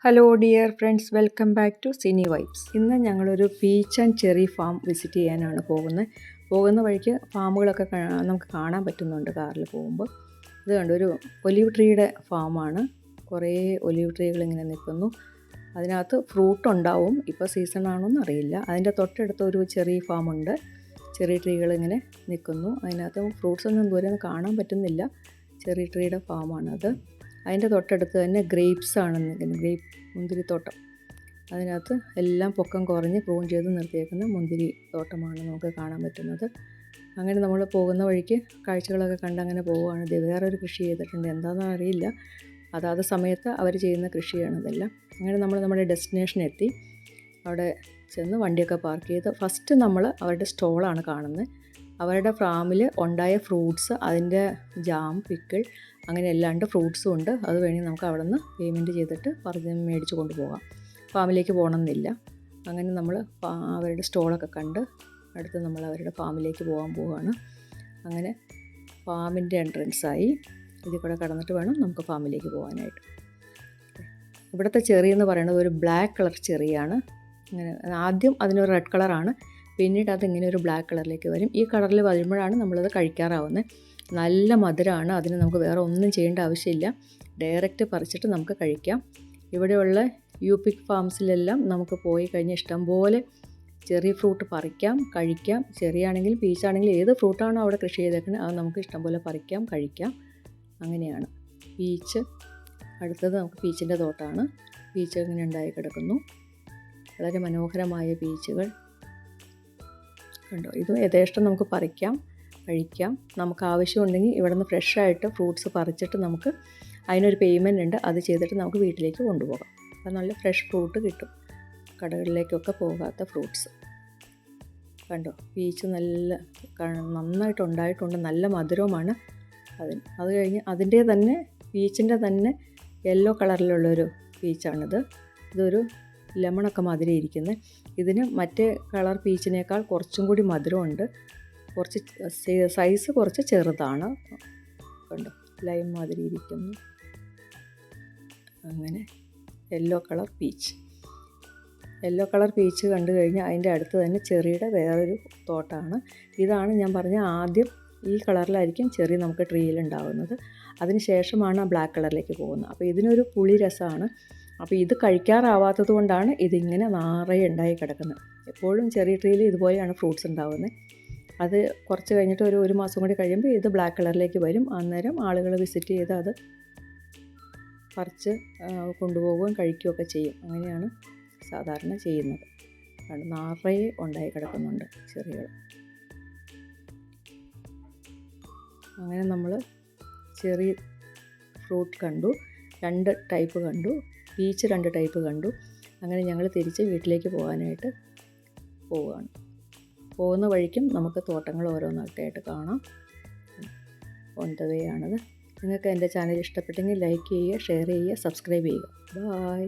Hello dear friends, welcome back to Cine Vibes. ഇന്ന് ഞങ്ങളൊരു peach and cherry farm visit ചെയ്യാനാണ് പോകുന്ന വഴിക്ക് ഫാമുകളൊക്കെ നമുക്ക് കാണാൻ പറ്റുന്നുണ്ട് കാറിൽ പോകുമ്പോൾ. ഇത് കണ്ടു, ഒരു ഒലിവ് ട്രീയുടെ ഫാമാണ്. കുറേ ഒലിവ് ട്രീകൾ ഇങ്ങനെ നിൽക്കുന്നു. അതിനകത്ത് ഫ്രൂട്ട് ഉണ്ടാവും. ഇപ്പോൾ സീസൺ ആണോന്ന് അറിയില്ല. അതിൻ്റെ തൊട്ടടുത്ത് ഒരു ചെറി ഫാമുണ്ട്. ചെറി ട്രീകൾ ഇങ്ങനെ നിൽക്കുന്നു. അതിനകത്ത് ഫ്രൂട്ട്സ് ഒന്നും ദൂരെ നിന്ന് കാണാൻ പറ്റുന്നില്ല. ചെറി ട്രീയുടെ ഫാമാണത്. അതിൻ്റെ തൊട്ടടുത്ത് തന്നെ ഗ്രേപ്സ് ആണ് നിൽക്കുന്നത്, മുന്തിരിത്തോട്ടം. അതിനകത്ത് എല്ലാം പൊക്കം കുറഞ്ഞ് പ്രൂൺ ചെയ്ത് നിർത്തിയേക്കുന്ന മുന്തിരി തോട്ടമാണ് നമുക്ക് കാണാൻ പറ്റുന്നത്. അങ്ങനെ നമ്മൾ പോകുന്ന വഴിക്ക് കാഴ്ചകളൊക്കെ കണ്ട് അങ്ങനെ പോവുകയാണ്. വേറൊരു കൃഷി ചെയ്തിട്ടുണ്ട്, എന്താണെന്ന് അറിയില്ല. അതാത് സമയത്ത് അവർ ചെയ്യുന്ന കൃഷിയാണ് ഇതെല്ലാം. അങ്ങനെ നമ്മൾ നമ്മുടെ ഡെസ്റ്റിനേഷൻ എത്തി. അവിടെ ചെന്ന് വണ്ടിയൊക്കെ പാർക്ക് ചെയ്ത് ഫസ്റ്റ് നമ്മൾ അവരുടെ സ്റ്റോളാണ് കാണുന്നത്. അവരുടെ ഫാമിൽ ഉണ്ടായ ഫ്രൂട്ട്സ്, അതിൻ്റെ ജാം, പിക്കിൾ, അങ്ങനെ എല്ലാണ്ട് ഫ്രൂട്ട്സും ഉണ്ട്. അത് വേണമെങ്കിൽ നമുക്ക് അവിടെ നിന്ന് പേയ്മെൻറ്റ് ചെയ്തിട്ട് മേടിച്ച് കൊണ്ടുപോകാം. ഫാമിലേക്ക് പോകണമെന്നില്ല. അങ്ങനെ നമ്മൾ അവരുടെ സ്റ്റോളൊക്കെ കണ്ട് അടുത്ത് നമ്മൾ അവരുടെ ഫാമിലേക്ക് പോവുകയാണ്. അങ്ങനെ ഫാമിൻ്റെ എൻട്രൻസായി. ഇതിൽ കൂടെ കടന്നിട്ട് വേണം നമുക്ക് ഫാമിലേക്ക് പോകാനായിട്ട്. ഇവിടുത്തെ ചെറി എന്ന് പറയുന്നത് ഒരു ബ്ലാക്ക് കളർ ചെറിയാണ്. അങ്ങനെ ആദ്യം അതിനൊരു റെഡ് കളറാണ്, പിന്നീട് അതിങ്ങനെ ഒരു ബ്ലാക്ക് കളറിലേക്ക് വരും. ഈ കളറിൽ വരുമ്പോഴാണ് നമ്മളത് കഴിക്കാറാവുന്നത്. നല്ല മധുരമാണ്. അതിന് നമുക്ക് വേറെ ഒന്നും ചെയ്യേണ്ട ആവശ്യമില്ല. ഡയറക്റ്റ് പറിച്ചിട്ട് നമുക്ക് കഴിക്കാം. ഇവിടെയുള്ള യൂപിക് ഫാംസിലെല്ലാം നമുക്ക് പോയി കഴിഞ്ഞാൽ ഇഷ്ടംപോലെ ചെറി ഫ്രൂട്ട് പറിക്കാം, കഴിക്കാം. ചെറിയാണെങ്കിലും പീച്ചാണെങ്കിലും ഏത് ഫ്രൂട്ടാണോ അവിടെ കൃഷി ചെയ്തേക്കുന്നത് അത് നമുക്ക് ഇഷ്ടംപോലെ പറിക്കാം, കഴിക്കാം. അങ്ങനെയാണ് പീച്ച്. അടുത്തത് നമുക്ക് പീച്ചിൻ്റെ തോട്ടമാണ്. പീച്ച് ഇങ്ങനെ ഉണ്ടായി കിടക്കുന്നു. വളരെ മനോഹരമായ പീച്ചുകൾ കണ്ടോ. ഇത് യഥേഷ്ടം നമുക്ക് പറിക്കാം, കഴിക്കാം. നമുക്ക് ആവശ്യമുണ്ടെങ്കിൽ ഇവിടെ നിന്ന് ഫ്രഷായിട്ട് ഫ്രൂട്ട്സ് പറിച്ചിട്ട് നമുക്ക് അതിനൊരു പേയ്മെൻ്റ് ഉണ്ട്. അത് ചെയ്തിട്ട് നമുക്ക് വീട്ടിലേക്ക് കൊണ്ടുപോകാം. അപ്പോൾ നല്ല ഫ്രഷ് ഫ്രൂട്ട് കിട്ടും, കടകളിലേക്കൊക്കെ പോകാത്ത ഫ്രൂട്ട്സ്. കണ്ടോ, പീച്ച് നന്നായിട്ട് ഉണ്ടായിട്ടുണ്ട്. നല്ല മധുരവുമാണ് അതിന്. അത് കഴിഞ്ഞ് അതിൻ്റെ തന്നെ പീച്ചിൻ്റെ തന്നെ യെല്ലോ കളറിലുള്ളൊരു പീച്ചാണിത്. ഇതൊരു ലെമണൊക്കെ മധുരം ഇരിക്കുന്നത്. ഇതിന് മറ്റേ കളർ പീച്ചിനേക്കാൾ കുറച്ചും കൂടി മധുരമുണ്ട്. കുറച്ച് സൈസ് കുറച്ച് ചെറുതാണ്. കണ്ടോ, ലൈം മാതിരി ഇരിക്കുന്നു. അങ്ങനെ യെല്ലോ കളർ പീച്ച് കണ്ടു കഴിഞ്ഞാൽ അതിൻ്റെ അടുത്ത് തന്നെ ചെറിയുടെ വേറൊരു തോട്ടമാണ്. ഇതാണ് ഞാൻ പറഞ്ഞ ആദ്യം ഈ കളറിലായിരിക്കും ചെറി നമുക്ക് ട്രീയിലുണ്ടാകുന്നത്. അതിന് ശേഷമാണ് ആ ബ്ലാക്ക് കളറിലേക്ക് പോകുന്നത്. അപ്പോൾ ഇതിനൊരു പുളി രസമാണ്. അപ്പോൾ ഇത് കഴിക്കാറാവാത്തത് കൊണ്ടാണ് ഇതിങ്ങനെ നിറയെ ഉണ്ടായി കിടക്കുന്നത്. എപ്പോഴും ചെറിയ ട്രീയിൽ ഇതുപോലെയാണ് ഫ്രൂട്ട്സ് ഉണ്ടാകുന്നത്. അത് കുറച്ച് കഴിഞ്ഞിട്ട് ഒരു മാസം കൂടി കഴിയുമ്പോൾ ഇത് ബ്ലാക്ക് കളറിലേക്ക് വരും. അന്നേരം ആളുകൾ വിസിറ്റ് ചെയ്ത് അത് പറിച്ച് കൊണ്ടുപോവുകയും കഴിക്കുകയൊക്കെ ചെയ്യും. അങ്ങനെയാണ് സാധാരണ ചെയ്യുന്നത്. നിറയെ ഉണ്ടായി കിടക്കുന്നുണ്ട് ചെറികൾ. അങ്ങനെ നമ്മൾ ചെറിയ ഫ്രൂട്ട് കണ്ടു, 2 ടൈപ്പ് കണ്ടു. പീച്ച് 2 ടൈപ്പ് കണ്ടു. അങ്ങനെ ഞങ്ങൾ തിരിച്ച് വീട്ടിലേക്ക് പോകാനായിട്ട് പോവുകയാണ്. പോകുന്ന വഴിക്കും നമുക്ക് തോട്ടങ്ങൾ ഓരോന്നൊക്കെയായിട്ട് കാണാം. ഓൺ ദ വേ ആണത്. നിങ്ങൾക്ക് എൻ്റെ ചാനൽ ഇഷ്ടപ്പെട്ടെങ്കിൽ ലൈക്ക് ചെയ്യുക, ഷെയർ ചെയ്യുക, സബ്സ്ക്രൈബ് ചെയ്യുക. ബൈ.